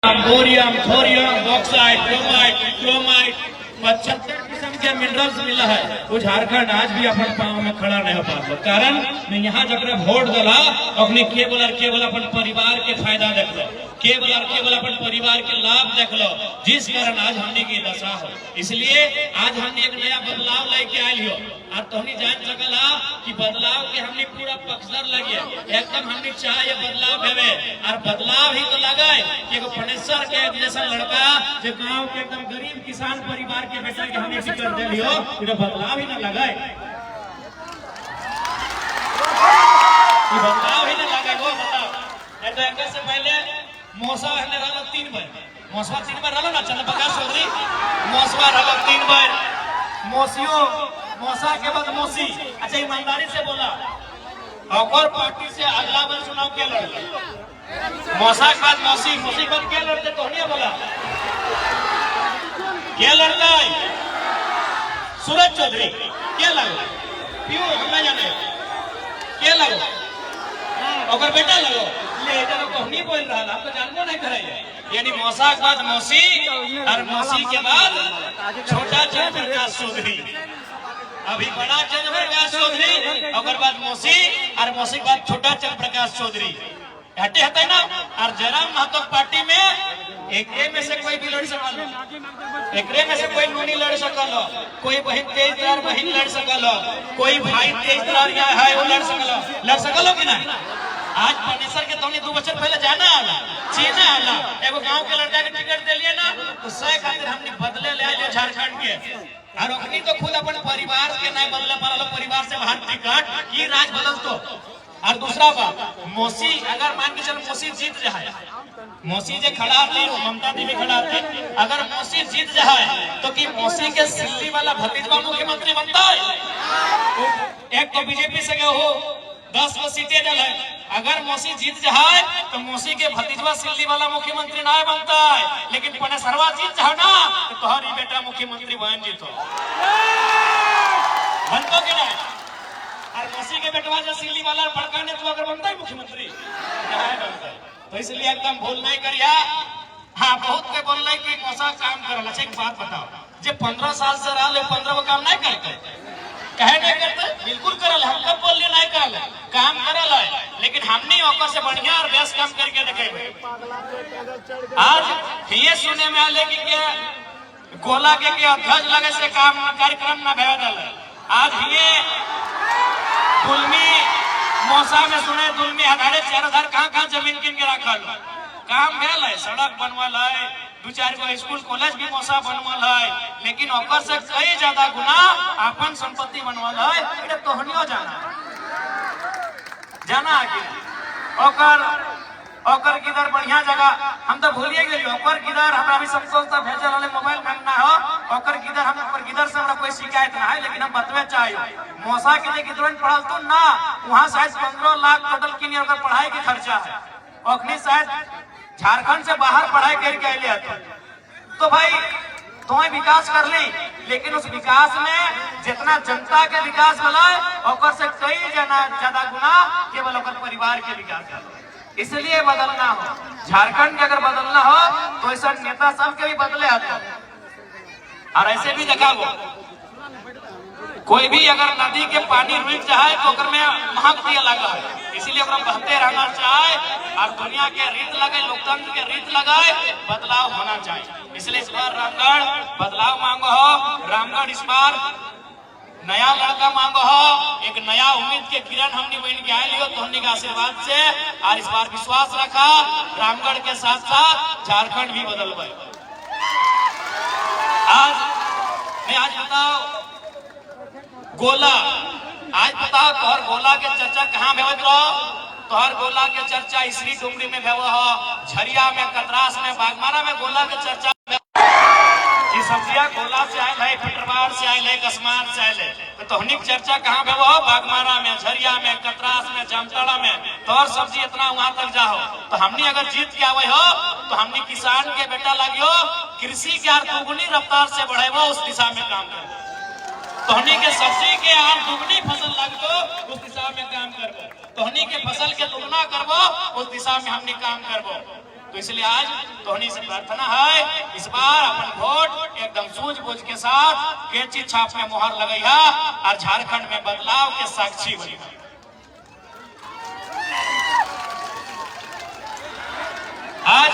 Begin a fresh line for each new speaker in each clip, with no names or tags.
Bohrium, thorium, bauxite, chromite, chromite 75 किस्म के minerals मिला है। वो झारखंड आज भी अपन पाँव में खड़ा नहीं हो पाता। कारण मैं यहाँ जगह वोट दला अपने केवल अपन परिवार के फायदा देख लो, केवल अपन परिवार के लाभ देख लो, जिस कारण आज हमने की दशा हो। इसलिए आज हमने एक नया बदलाव लेके आये हो और तुमने जान सकला कि बदलाव के हमने पूरा पक्षधर लगे एकदम हमने चाहे बदलाव है और बदलाव ही तो लगा कि एगो फनेसर के जैसा लड़का जो गांव के एकदम गरीब किसान परिवार के बेटा के हमें फिक्र दे लियो, बदलाव ही ना लगा, बदलाव ही ना लगा। वो बताओ तो एक से पहले मौसा हमने रहा 3 बार, मौसवा 3 बार रहा ना चंद्रप्रकाश चौधरी, मौसवा रहा 3 बार, मौसियों मौसा के बाद मौसी। अच्छा ईमानदारी से बोला और पार्टी से अगला बार चुनाव क्या लड़ते, मौसा के बाद मौसी, मौसी के बाद क्या लड़ते तो नहीं बोला क्या लड़ता है सूरज चौधरी, क्या लगो क्यों हम ना जाने क्या लगो और बेटा लगो ले तो नहीं बोल रहा, आप तो जानबो नहीं करे। यानी मौसा के बाद मौसी और मौसी के बाद छोटा चंद्रप्रकाश चौधरी, अभी बड़ा चंद्रप्रकाश चौधरी और बाद मौसी और मौसी के बाद छोटा चंद्रप्रकाश चौधरी हटे हटे ना। और जयराम महतो पार्टी में एक में से कोई भी लड़ सकल, एक में से कोई नूनी लड़ सकल, कोई बहन तेज तरार बहन लड़ सकल, कोई भाई तेज तरार है वो लड़ सकल कि ना। आज फनेसर के तौनी 2 बच्चों पहले जाना आला चीना आला एगो गांव के लड़का के टिकट दे लिए ना तो सही खातिर हमने बदले ले आए झारखंड के और अखनी तो खुद अपन परिवार के नहीं बदले पारल, परिवार से बाहर टिकट की राज बदल तो। और दूसरा बात मौसी अगर मान के चल मौसी जीत जाए, मौसी जे खड़ा थी ममता देवी खड़ा थी, अगर मौसी जीत जाए तो कि मौसी के सिल्ली वाला भतीजवा मुख्यमंत्री बनता है। एक तो बीजेपी से गए हो 10 को सीटें डल है, अगर मौसी जीत जाए तो मौसी के भतीजवा सिल्ली वाला मुख्यमंत्री ना बनता है, लेकिन पनेसरवा जीत जाओ ना तो तुम्हारी बेटा मुख्यमंत्री बन जीतो बनतो के ना। और मौसी के बेटवा जो सिल्ली वाला बड़का ने तो अगर बनता है मुख्यमंत्री नहीं बनता है। तो इसलिए एकदम भूल नहीं करिया। हाँ बहुत के बोल रहे कि मौसा काम करल। अच्छा एक बात बताओ, जे 15 साल से रहा 15 वो काम नहीं करते, कहे नहीं करते, बिल्कुल करल। हम कब बोल लिए नहीं करल, काम करल है, लेकिन हमने ओकर से बढ़िया और बेस्ट काम करके देखे। आज ये सुने में आले कि क्या गोला के अध्यक्ष लगे से काम कार्यक्रम ना भेज दल। आज ये दुलमी मौसा में सुने दुलमी आधारे 4000 कहाँ जमीन किन के रखल काम भेल है, सड़क बनवल है, 2-4 गो स्कूल कॉलेज भी मौसा बनवल है, लेकिन ओकर से कई ज्यादा गुना अपन संपत्ति बनवल है। इधर तोहनियो जाना कि ओकर किधर बढ़िया जगह हम तो भूलिए गए, ओकर किधर हमरा भी सबको तो भेजल वाले मोबाइल में ना हो, ओकर किधर हम पर किधर से हमरा कोई शिकायत ना है, लेकिन हम बतवे चाहिए मौसा के लिए कितना पढ़ल तो ना वहाँ शायद 15 लाख टोटल की ओकर पढ़ाई के खर्चा है, ओखनी शायद झारखंड से बाहर पढ़ाई करके आए तो भाई तुम्हें विकास कर ली, लेकिन उस विकास में जितना जनता के विकास भला ओकर से कई ज्यादा गुना केवल ओकर परिवार के विकास है। इसलिए बदलना हो, झारखंड के अगर बदलना हो तो ऐसा नेता सब के भी बदले आते। और ऐसे भी देखा वो कोई भी अगर नदी के पानी रुक जाए तो ओकर में महक दिया लगा है, इसीलिए ओकरा बहते रहना चाहे और दुनिया के रीत लगे, लोकतंत्र के रीत लगाए, बदलाव होना चाहिए। इसलिए इस बार रामगढ़ बदलाव मांगो हो, रामगढ़ इस बार नया लड़का मांगो हो, एक नया उम्मीद के किरण हमने बन के आए लियो तो हमने के आशीर्वाद से और इस बार विश्वास रखा रामगढ़ के साथ साथ झारखंड भी बदल गए। आज बताओ गोला, आज बताओ तोहर गोला के चर्चा कहाँ भेवत रहो, तोहर गोला के चर्चा इसरी डुमरी में भेव हो, झरिया में, कतरास में, बागमारा में गोला के चर्चा सब्जिया गोला से आये है, पिटरवार से आये है, कसमार से आये है, तो तोहनी चर्चा कहाँ पे हो, बागमारा में, झरिया में, कतरास में, जामताड़ा में, तो और सब्जी इतना वहां तक जाओ। तो हमने अगर जीत के आवे हो तो हमने किसान के बेटा लगियो कृषि के आर दुगुनी रफ्तार से बढ़े वो उस दिशा में काम करो, तोहनी के सब्जी के आर दुगनी फसल लगो उस दिशा में काम करबो, तोहनी के फसल के दुगना करबो उस दिशा में हमने काम करबो। तो इसलिए आज तोहनी से प्रार्थना है, इस बार अपन वोट एकदम सूझबूझ के साथ कैंची छाप में मुहर लगैया और झारखंड में बदलाव के साक्षी बनी। आज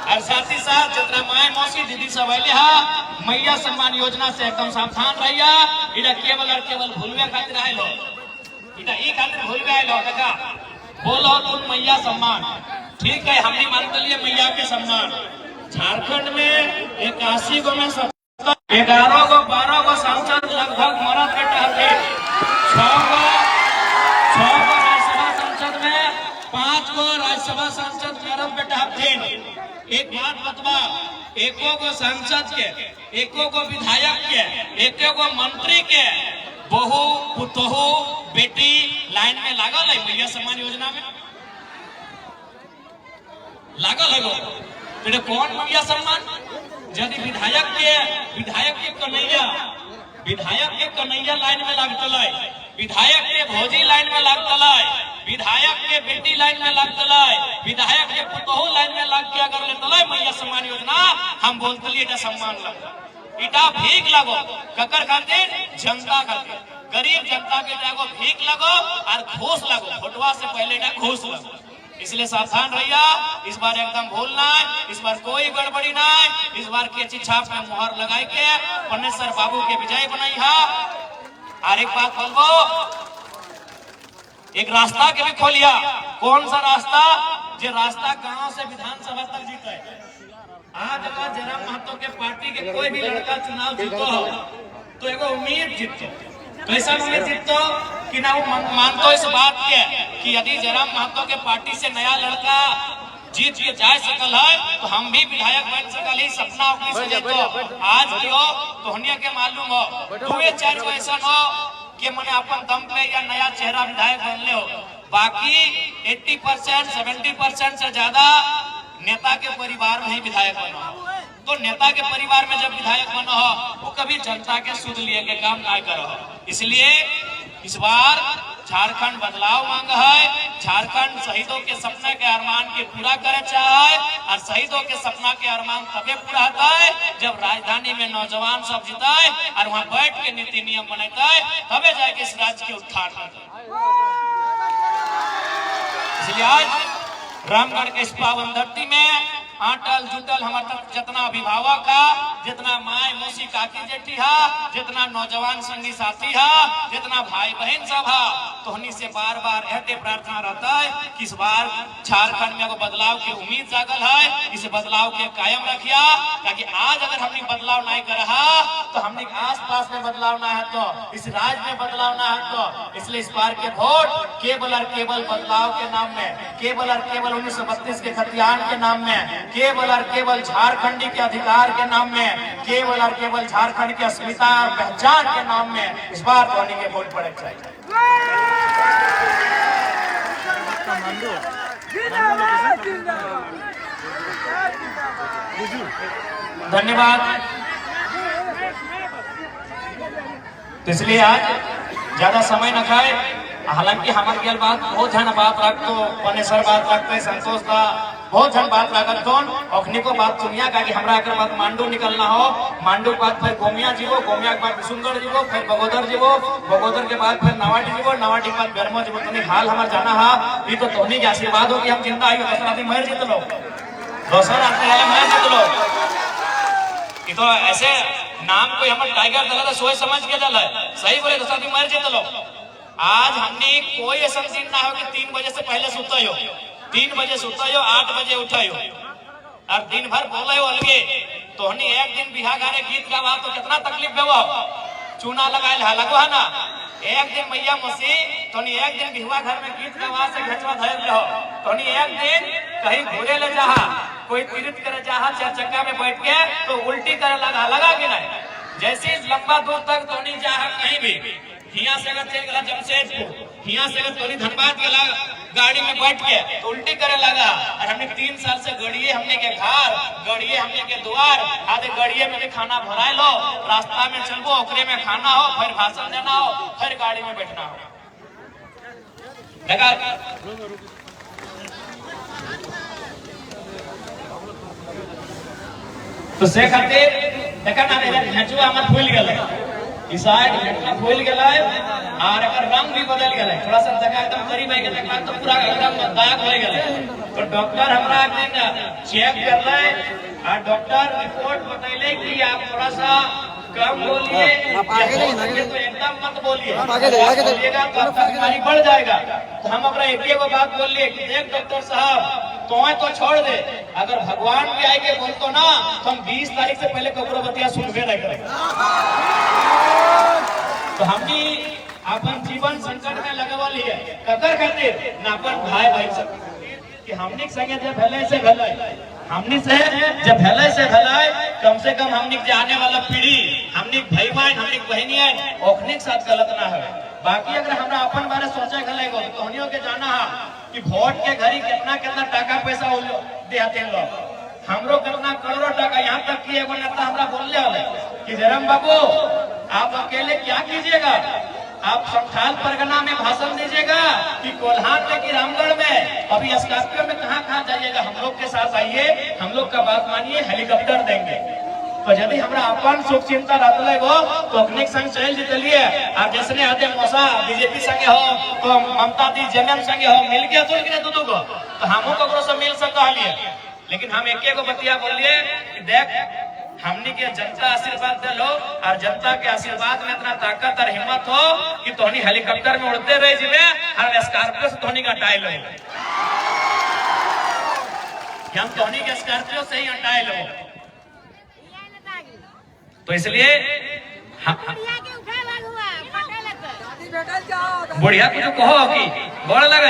और साथ ही साथ जितना माए मौसी दीदी सब अले हा मैया सम्मान योजना से एकदम सावधान रहिया। इधर केवल और केवल भूलवे खातिर आए लो, इधर ई खातिर भूलवे आए लो काका बोलो तुम मैया सम्मान, ठीक है हमने मान लिए मैया के सम्मान। झारखंड में 81 गो में 11 गो 12 गो सांसद लगभग मरद के टहलते, 6 गो राज्यसभा सांसद में 5 गो राज्यसभा सांसद मरद के टहलते। एक बात बतवा, एको गो सांसद के, एको गो विधायक के, एको गो मंत्री के बहू पुतोहू बेटी लाइन में लागल है मैया सम्मान योजना में लागल है। तो कौन मैया सम्मान? यदि विधायक के कन्हैया लाइन में लागतल, विधायक के भौजी लाइन में लागतल, विधायक के बेटी लाइन में लागतल, विधायक के पुतोहू लाइन में लाग के अगर लेतल मैया सम्मान योजना, हम बोलतलिए इटा सम्मान लगो, इटा भीख लगो। ककर खातिर? जनता खातिर, गरीब जनता के जागो भीख लगो और घूस लगो, वोटवा से पहले इटा घूस लगो। इसलिए सावधान रहिया, इस बार एकदम भूलना, इस बार कोई गड़बड़ी ना, इस बार कैंची छाप में मुहर लगाई के पन्नेसर बाबू के विजय बनाई है। और एक बात बोलबो, एक रास्ता के भी खोलिया। कौन सा रास्ता? जो रास्ता गांव से विधानसभा तक जीते। आज अगर जयराम महतो के पार्टी के कोई भी लड़का चुनाव जीतो हो तो एगो उम्मीद जीतो, कैसा उम्मीद जीतो कि ना वो मानतो इस बात के कि यदि जयराम महतो के पार्टी से नया लड़का जीत के जा सकल है तो हम भी विधायक बन सकल ही, सपना अपनी से देखो। आज क्यों तोहनिया के मालूम हो 2-4 गो ऐसा हो कि मैंने अपन दम पे या नया चेहरा विधायक बनले हो, बाकी 80% 70% से ज्यादा नेता के परिवार में ही विधायक बना हो। तो नेता के परिवार में जब विधायक बना हो वो कभी जनता के सुध लिए के काम ना करो। इसलिए इस बार झारखंड बदलाव मांग है, झारखंड शहीदों के सपने के अरमान के पूरा करे चाहे, और शहीदों के सपना के अरमान तबे पूरा होता है जब राजधानी में नौजवान सब जीता है और वहाँ बैठ के नीति नियम बनाता है, तबे जाके इस राज्य के उत्थान होता है। इसलिए आज रामगढ़ के इस पावन धरती में आटल जुटल हमारे तक जितना अभिभावक है, जितना माए मौसी काकी जेठी है, जितना नौजवान संगी साथी है, जितना भाई बहन सब है, तोहनी से बार बार ऐसे प्रार्थना रहता है कि इस बार झारखंड में बदलाव की उम्मीद जागल है, इस बदलाव के कायम रखिया। ताकि आज अगर हमने बदलाव नहीं कर रहा तो हमने आस पास में बदलाव ना है, तो इस राज्य में बदलाव ना है। तो इसलिए इस बार के वोट केवल और केवल बदलाव के नाम में, केवल और केवल 1932 के खतियान के नाम में, केवल और केवल झारखंडी के अधिकार के नाम में, केवल और केवल झारखंड की अस्मिता और पहचान के नाम में इस बार धोनी के वोट पड़े चाहिए। धन्यवाद। तो इसलिए आज ज्यादा समय न खाए, हालांकि हमारे बात बहुत जन बात रखते, पनेसर बात रखते, संतोष का बहुत जन बात रखत कौन अखनी को बात सुनिया का कि हमरा अगर बात मांडू निकलना हो, मांडू के बाद फिर गोमिया जीवो, गोमिया के बाद विशुनगढ़ जीवो, फिर बगोदर जीवो, बगोदर के बाद फिर नवाटी जीवो, नवाटी के बाद बेरमो जीवो। तनी हाल हमार जाना हा, ये तो तोहनी के आशीर्वाद हो कि हम जिंदा आइयो, दूसरा आदमी मर जीत लो, दूसरा आदमी मर जीत लो। ये तो ऐसे नाम कोई हमारे टाइगर दला तो सोच समझ के दल है, सही बोले दूसरा आदमी मर जीत लो। आज हमने कोई ऐसा दिन ना हो कि 3 बजे से पहले सुता हो, 3 बजे सुता हो, 8 बजे उठा हो और दिन भर बोले हो अलगे। तो हमने एक दिन बिहार गाने गीत गावा तो कितना तकलीफ है, चूना लगाए हा लगवा ना, एक दिन मैया मसी तो एक दिन बिहुआ घर में गीत गावा से घचवा धैल रहो, तो एक दिन कहीं घूरे ले जा, कोई तीर्थ करे जा 4 चक्का में बैठ के तो उल्टी करे लगा कि नहीं। जैसे लंबा दूर तक तो नहीं जा कहीं भी, हिया से अगर चल गया जमशेदपुर, हिया से अगर तोरी धनबाद गला गाड़ी में बैठ के तो उल्टी करे लगा। और हमने 3 साल से गड़िए हमने के घर, गड़िए हमने के द्वार, आधे गड़िए में भी खाना भराए लो, रास्ता में चलबो ओकरे में खाना हो, फिर भाषण देना हो, फिर गाड़ी में बैठना हो। देखा तो से खातिर देखा ना रे झचुआ हमर फूल गेलै ई साइड झचुआ फूल गेलै और एकर रंग भी बदल गेलै थोड़ा सा देखा एकदम करीब आई गेलै तो पूरा एकदम दाग हो गेलै तो डॉक्टर हमरा एक दिन चेक करलै और डॉक्टर रिपोर्ट बतैले कि आप थोड़ा सा कम बोलिए तो एकदम मत बोलिए बोलिएगा तो आपका बीमारी बढ़ जाएगा। तो हम अपना एक बात बोलिए कि देख डॉक्टर साहब तो छोड़ दे अगर भगवान भी आएंगे बोलतो ना तो हम 20 तारीख से पहले कपड़ो बतिया सुनबे नहीं करेंगे। तो हम भी अपन जीवन संकट में लगवाली है ककर खातिर ना अपन भाई बहन सब कि हमनी संगे जब भले से भले हमनी से जब भले से भले कम से कम हमनी के आने वाला पीढ़ी हमनी भाई बहन हमनी बहनी है ओखनी के साथ गलत ना है। बाकी अगर हमरा अपन बारे सोचे गले गो तो हमनियों के जाना है कि वोट के घड़ी कितना कितना टाका पैसा देते लोग हमरो कितना करोड़ों टाका यहाँ तक कि एगो नेता हमरा बोलले हले कि जयराम बाबू आप अकेले क्या कीजिएगा आप संथाल परगना में भाषण दीजिएगा कि कोल्हान में कि रामगढ़ में अभी स्कॉर्पियो में कहाँ जाइएगा हम लोग के साथ आइए हम लोग का बात मानिए हेलीकॉप्टर देंगे। तो यदि हमरा अपन सुख चिंता रहते वो तो अपने संग चल जीतलिए और जिसने आते मौसा बीजेपी संगे हो तो ममता दी जेएमएम संगे हो मिल गया तो कि दू को तो हमहू ककरो से मिल सकता है। लेकिन हम एक बतिया बोलिए कि देख हमनी के जनता आशीर्वाद दे लो और जनता के आशीर्वाद में इतना ताकत और हिम्मत हो कि तोहनी हेलीकॉप्टर में उड़ते रहे जिले और स्कॉर्पियो से तोहनी का हटाए लो हम तोहनी के स्कॉर्पियो से ही हटाए लो। तो इसलिए बढ़िया कुछ कहो कि गोड़ लगा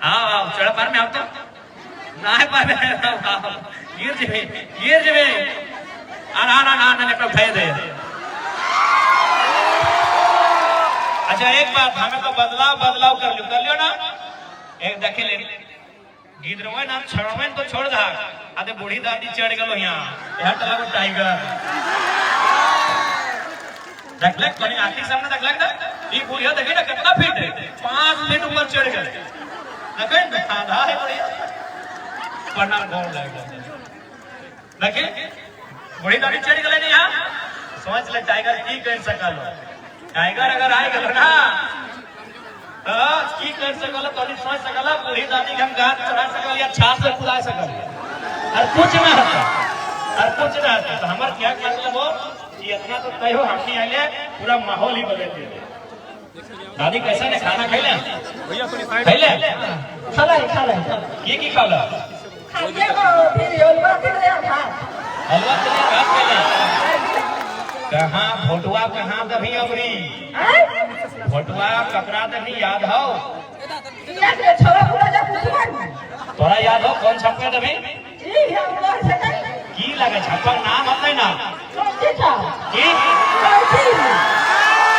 आओ चढ़ा पार में आओ तो ना पार गिर जबे भय दे। अच्छा एक बात हमें तो बदलाव कर लियो ना एक देखे ले गिदरवे ना छड़वे तो छोड़ दा आते बूढ़ी दादी चढ़ गलो यहाँ टला टाइगर देखले कोनी आखिर सामने देखले ना ई बुढ़िया देखी ना कितना फीट है 5 फीट ऊपर चढ़ गए देखे आधा है बढ़िया पढ़ना गोल लग देखिए बड़ी दाढ़ी चढ़ गए नहीं यहाँ समझ ले टाइगर की कर सकल टाइगर अगर आए गलो ना तो की कर सकल तो समझ सकल बूढ़ी दादी हम गांठ चढ़ा सकल या छाप से खुला सकल और कुछ ना होता तो हमार क्या मतलब हो कि इतना तो तय हो हमनी आले पूरा माहौल ही बदल दिया। दादी कैसा ने खाना खैले खैले खाला ये की खाला हलवा कहाँ फोटुआ कहाँ दभी अबरी फोटुआ ककरा दभी याद हो तोरा याद हो कौन छपका दभी की लगे छप्पा नाम अपने ना की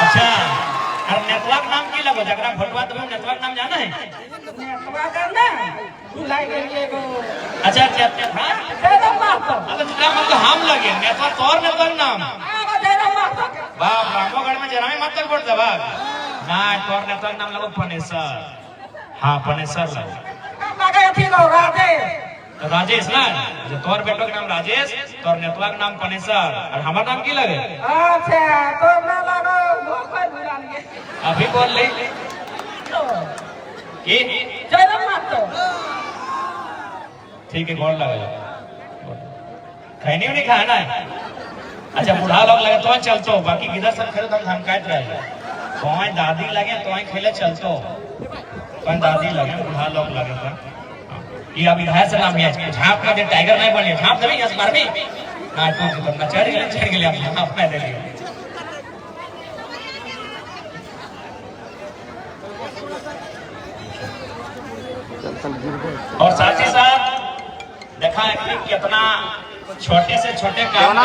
अच्छा और नेटवर्क नाम की लगो जगरा फोटुआ तुम्हें नेटवर्क नाम जाना है अच्छा मतलब हम लगे नेटवर्क और नेटवर्क नाम बाप रामोगढ़ में जरा मत तक पड़ता बाप ना तोर नेटवर्क नाम लगो पनेसर हाँ पनेसर लगो राजेश ना जो तोर बेटो के नाम राजेश तोर नेटवर्क नाम पनेसर और हमारा नाम की लगे अच्छा तो ना लगो अभी बोल ले ठीक है कौन लगा खैनी नहीं खाना है। अच्छा बुढ़ा लोग लगे तो चलतो बाकी किधर सब खेलो तो हम काट रहे तो दादी लगे तो खेले चलतो तो दादी लगे बुढ़ा लोग लगे तो ये अभी है सलाम है झाप का दे टाइगर नहीं बने झाप देबी इस बार भी ना तो ना चढ़ गए हम अपने दे लिए और साथ ही साथ देखा है कि कितना छोटे से छोटे काम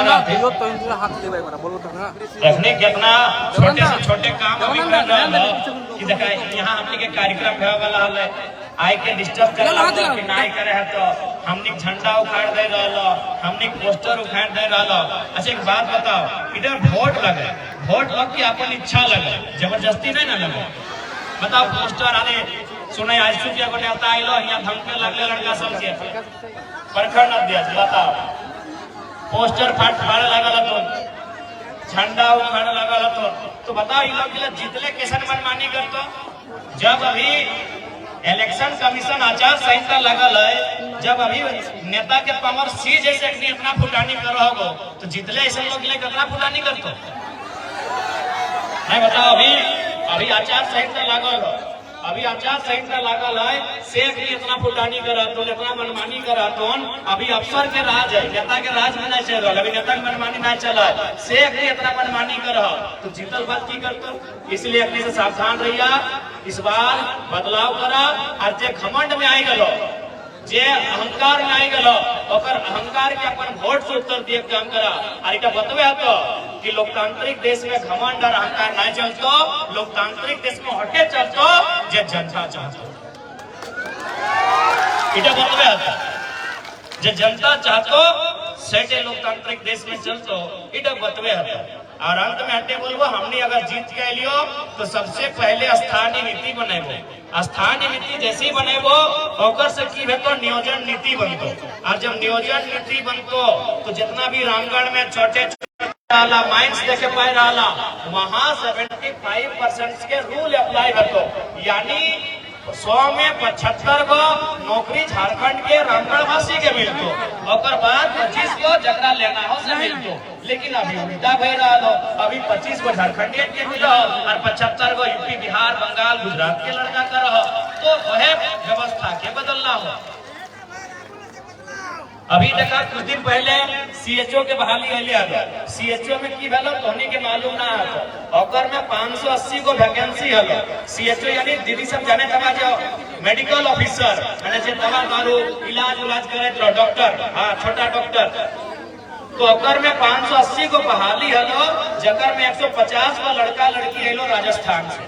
रखने कितना छोटे से छोटे काम अभी कर रहा है कि देखा यहाँ हमने के कार्यक्रम है वाला है आए के डिस्टर्ब कर रहा है कि नहीं करे है तो हमने झंडा उखाड़ दे रहा हमने पोस्टर उखाड़ दे रहा। अच्छा एक बात बताओ इधर वोट लग के अपन इच्छा लगे जबरदस्ती नहीं ना लगे बताओ पोस्टर आने सुने आज सुखिया को नेता आइलो यहाँ धमके लगले लड़का सब के परखड़ न दिया बताओ पोस्टर फाड़ लगा झंडा उखाड़ लगा तो बताओ इन लोग के लिए जितने कैसन मनमानी करते। जब अभी इलेक्शन कमीशन आचार संहिता लगल है, जब अभी नेता के पावर सी जैसे इतना फुटानी कर रहा हो तो जितने ऐसे लोग के लिए कितना फुटानी करते नहीं बताओ। अभी आचार संहिता लागल है, अभी आचार संहिता लागल है, से इतना फुटानी करा तो इतना मनमानी करा तो अभी अफसर के राज है, नेता के राज में नहीं चल रहा, अभी नेता की मनमानी नहीं चला है, से इतना मनमानी करा तो जीतल बात की करते। इसलिए अपने से सावधान रहिया, इस बार बदलाव करा। और जे घमंड में आई गलो, जे अहंकार में आई गलो, और अहंकार के अपन वोट से उत्तर दिए काम करा। और इटा बतवे तो कि लोकतांत्रिक देश में घमंड और अहंकार नहीं चलतो, लोकतांत्रिक देश में हटे चलतो जे जनता चाहतो। इटा बतवे तो जे जनता चाहतो सेटे लोकतांत्रिक देश में चलतो, इटा बतवे तो। और अंत में हटे बोलबो हमने अगर जीत के लियो तो सबसे पहले स्थानीय नीति बनेबो। स्थानीय नीति जैसी बनेबो ओकर से की तो नियोजन नीति बनतो। और जब नियोजन नीति बनतो तो जितना भी रामगढ़ में छोटे माइंस देखे पाए रहा वहाँ 75% के रूल अप्लाई करतो। यानी 100 में 75 को नौकरी झारखंड के रामगढ़ वासी के मिलतो, और बाद 25 को जगरा लेना हो से मिलतो। लेकिन अभी उल्टा भय रहा हो, अभी 25 को झारखंडियन के मिलो और 75 को यूपी बिहार बंगाल गुजरात के लड़का का रहो। तो वह व्यवस्था के बदलना हो। अभी देखा कुछ दिन पहले सीएचओ के बहाली है, सीएचओ में की भेलो तोहनी के मालूम ना है, और में 580 को वैकेंसी है। सीएचओ यानी दीदी सब जाने तबा जो मेडिकल ऑफिसर माने जे दवा दारू इलाज करे तो डॉक्टर, हाँ छोटा डॉक्टर, तो अगर में 580 को बहाली है, जगर में 150 का लड़का लड़की है राजस्थान से।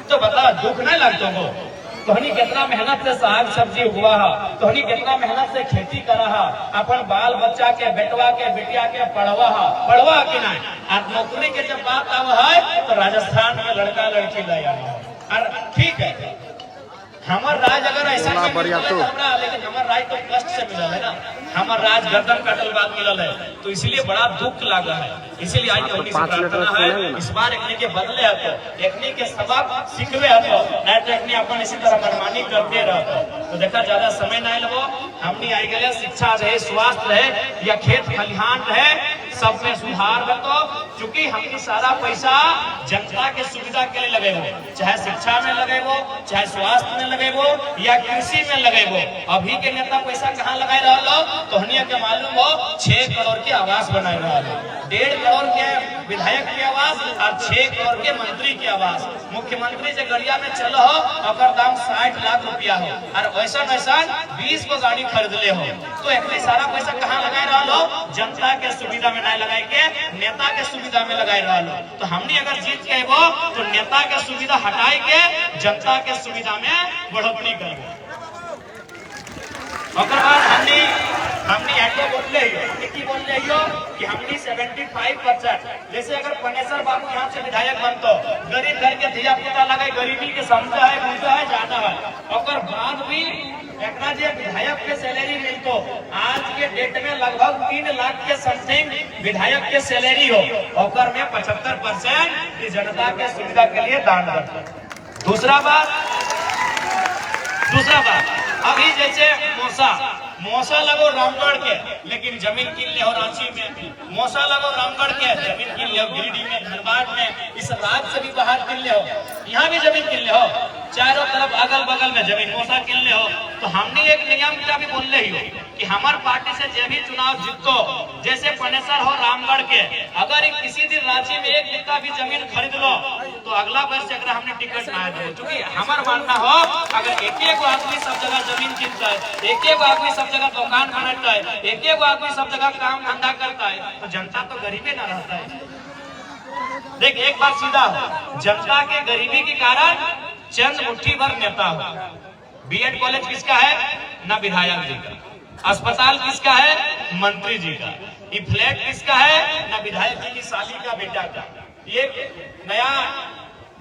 तो बता दुख नहीं लगता हो? तोहनी कितना मेहनत से साग सब्जी हुआ है, तोहनी कितना मेहनत से खेती करा है, अपन बाल बच्चा के बेटवा के बेटिया के पढ़वा कि नहीं। और नौकरी के जब बात आवा है तो राजस्थान में लड़का लड़की ले आना। और ठीक है हमार राज अगर ऐसा लेकिन हमार राज तो कष्ट से मिला है ना, हमार राज गर्दन कटल बाद मिलल है, तो इसलिए बड़ा दुख लगा है। इसीलिए आज से प्रार्थना है इस बार एकने के बदले है तो एकने के सबक सीखवे है तो नहीं तो एकने अपन इसी तरह मनमानी करते रहते। तो देखा ज्यादा समय नहीं लगो, हमने आई गए शिक्षा रहे, स्वास्थ्य रहे या खेत खलिहान रहे, सब में सुधार हो। चूंकि हमने सारा पैसा जनता के सुविधा के लिए लगेबो, चाहे शिक्षा में लगेबो, चाहे स्वास्थ्य में लगेबो या कृषि में लगेबो। अभी के नेता पैसा कहाँ लगाए रहा तो हनिया के मालूम हो 6 करोड़ के आवास बनाए रहा, 1.5 करोड़ के विधायक के आवास और 6 करोड़ के मंत्री के आवास। मुख्यमंत्री से गड़िया में चलो हो और दाम 60 लाख रुपया हो, और वैसा 20 को गाड़ी खरीद ले हो। तो एक सारा पैसा कहाँ लगाए रहा जनता के सुविधा में नहीं लगाए के नेता के सुविधा में लगाए रहा। तो हमने अगर जीत के वो तो नेता के सुविधा हटाए के जनता के सुविधा में बढ़ोतरी करेंगे। हमने ऐसे बोल रही हो कि हमने 75% जैसे अगर पनेसर बाबू यहाँ से विधायक बनतो, गरीब घर के धिया पुता लगे, गरीबी के समझा है बुझा है जाना है, और बाद भी एकरा जे विधायक के सैलरी मिलतो, आज के डेट में लगभग 3 लाख के समथिंग विधायक के सैलरी हो, और में 75% जनता के सुविधा के लिए दान करता। दूसरा बात अभी जैसे मौसा लगो रामगढ़ के लेकिन जमीन किन ले हो रांची में, मौसा लगो रामगढ़ के जमीन किन ले हो गिरिडीह में, धनबाद में, इस राज्य से भी बाहर किन ले हो, यहाँ भी जमीन किन ले हो, चारों तरफ अगल बगल में जमीन मौसा किन ले हो। तो हमने एक नियम का भी बोल रही हो कि हमारे पार्टी से जो भी चुनाव जीतो, जैसे पनेसर हो रामगढ़ के, अगर किसी दिन रांची में एक बित्ता भी जमीन खरीद लो तो अगला वर्ष अगर हमने टिकट ना दो, क्योंकि हमारा मानना हो अगर एक आदमी सब जगह जमीन किनता है, एक आदमी सब जगह दुकान बनाता है, एक आदमी सब जगह काम धंधा करता है, तो जनता तो गरीबी ना रहता है। देख एक बात सीधा हो, जनता के गरीबी के कारण चंद मुट्ठी भर नेता हो। बीएड कॉलेज किसका है? ना विधायक जी का। अस्पताल किसका है? मंत्री जी का। ये फ्लैट किसका है? ना विधायक जी की साली का बेटा का। ये नया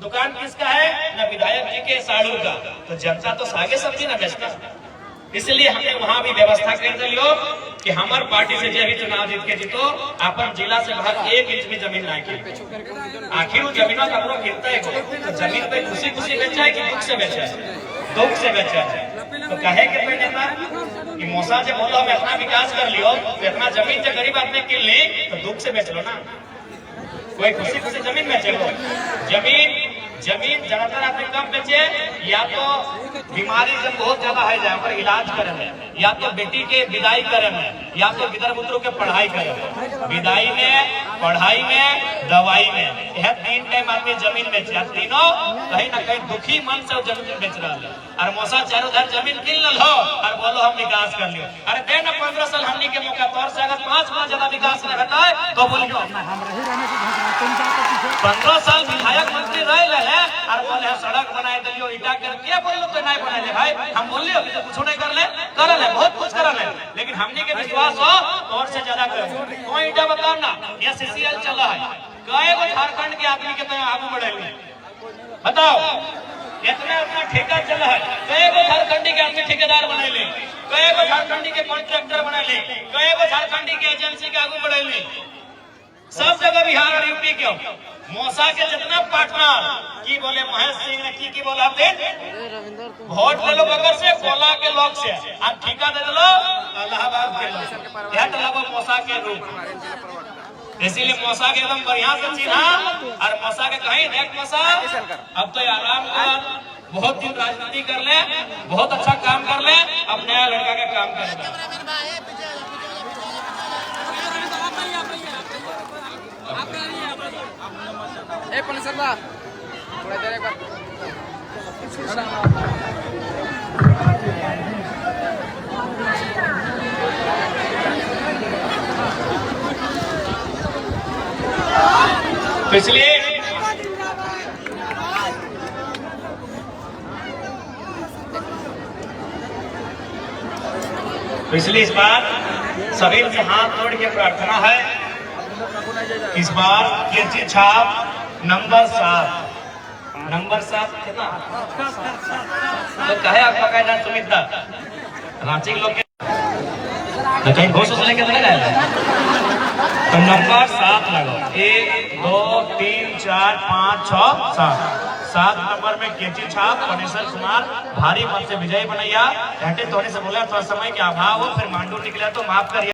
दुकान किसका है? ना विधायक जी के साड़ू का। तो जनता तो सागे सब्जी ना बेचता, इसलिए हमने वहां भी व्यवस्था कर दियो कि हमार पार्टी से जे भी चुनाव जीत के जीतो अपन जिला से बाहर 1 इंच भी जमीन ना की। आखिर वो जमीनों का हमरो गिरता है तो जमीन पे खुशी खुशी बेचा है कि दुख से बेचा है? दुख से बेचा है। तो कहे के पे नेता कि मौसा जे बोलो हम इतना विकास कर लियो तो इतना जमीन जो गरीब आदमी किन ली तो दुख से बेच लो ना। कोई खुशी खुशी जमीन बेचे लो। जमीन ज्यादातर आदमी कम बेचे या तो बीमारी जब बहुत ज्यादा है जाए पर इलाज करे में, या तो बेटी के विदाई करे में, या तो गिदर बुतरू के पढ़ाई करे में। विदाई में, पढ़ाई में, दवाई में, यह 3 टाइम आदमी जमीन बेचे। तीनों कहीं ना कहीं दुखी मन से जमीन बेच रहा है। और मौसा चारों उधर जमीन किन लो और बोलो हम विकास कर लियो। अरे दे ना 15 साल हमनी के मौका तौर से अगर 5 गुना ज्यादा विकास नहीं होता है तो बोलियो 15 साल विधायक मंत्री रहे और बोले सड़क बनाए दिलियो ईटा कर क्या बोलो तो नहीं बनाए ले भाई। हम बोलियो कि कुछ नहीं कर ले बहुत कुछ कर ले, लेकिन हमनी के विश्वास हो और से ज्यादा करो। कोई ईटा बताओ ना ये सीसीएल चला है कई गो झारखंड के आदमी के तो आगू बढ़े बताओ इतना ठेका चला है। कई गो झारखंडी के आदमी ठेकेदार बना ले, कई गो झारखंडी के कॉन्ट्रैक्टर बना ले, कई गो झारखंडी के एजेंसी के आगू बढ़े ले। सब जगह बिहार और यूपी क्यों मौसा के जितना पार्टनर की बोले महेश सिंह ने की बोला वोट ले लो बगर से कोला के लोग से आप ठेका दे दो इलाहाबाद के लोग यह तो मौसा के रूप। इसीलिए मौसा के एकदम बढ़िया से चिन्हा और मौसा के कहीं देख मौसा अब तो आराम कर बहुत दिन राजनीति कर ले, बहुत अच्छा काम कर ले, अब नया लड़का के काम कर ले।
थोड़ा देर एक बार
तो इसलिए इस बार सभी से हाथ जोड़ के प्रार्थना है इस बार कीर्ति छाप नंबर 7 कितना तो कहे आपका कहना सुमित रांची लोग के कहीं घोष लेके तो नहीं रहे तो नंबर 7 लगो 1 2 3 4 5 6 7 नंबर में कीर्ति छाप फनेश्वर कुमार भारी मत से विजयी बनैया घंटे थोड़े से बोला थोड़ा समय के अभाव हो फिर मांडू निकला तो माफ करिए।